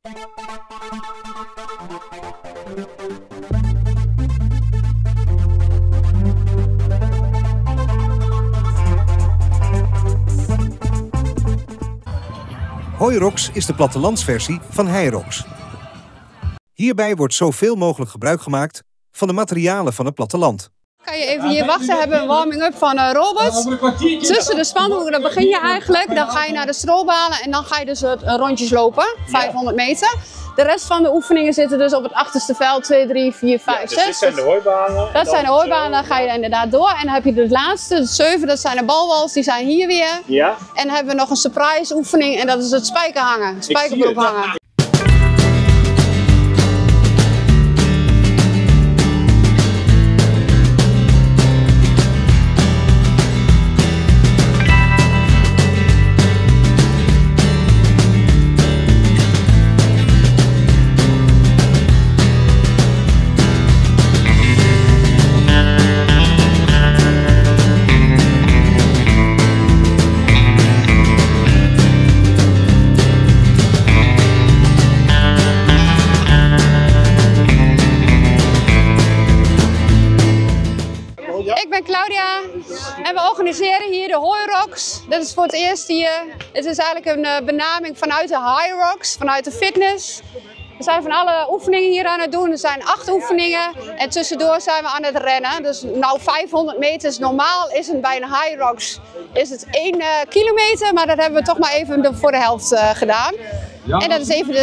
Hooiroks is de plattelandsversie van heiroks. Hierbij wordt zoveel mogelijk gebruik gemaakt van de materialen van het platteland. Kan je even hier wachten, hebben we een warming-up van Robert. Tussen de spandoeken, dan begin je eigenlijk, dan ga je naar de strobalen en dan ga je dus rondjes lopen, 500 meter. De rest van de oefeningen zitten dus op het achterste veld, 2, 3, 4, 5, 6. Dit zijn de hooibanen. Dat zijn de hooibanen, dan ga je inderdaad door. En dan heb je de laatste, de 7, dat zijn de balwals, die zijn hier weer. Ja. En dan hebben we nog een surprise oefening en dat is het spijkerhangen, spijkerbroek hangen. Ik ben Claudia en we organiseren hier de Hooiroks. Dit is voor het eerst hier. Het is eigenlijk een benaming vanuit de High Rocks, vanuit de fitness. We zijn van alle oefeningen hier aan het doen. Er zijn 8 oefeningen en tussendoor zijn we aan het rennen. Dus nou 500 meter. Normaal is het bij een High Rocks is het 1 kilometer, maar dat hebben we toch maar even voor de helft gedaan. En dat is even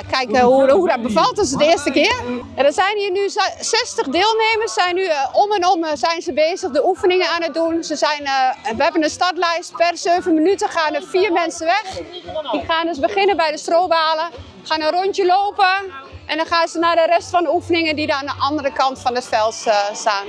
kijken hoe dat bevalt. Dat is de eerste keer. En er zijn hier nu 60 deelnemers. Zijn nu om en om zijn ze bezig de oefeningen aan het doen. We hebben een startlijst. Per 7 minuten gaan er 4 mensen weg. Die gaan dus beginnen bij de strobalen. Gaan een rondje lopen. En dan gaan ze naar de rest van de oefeningen die daar aan de andere kant van het veld staan.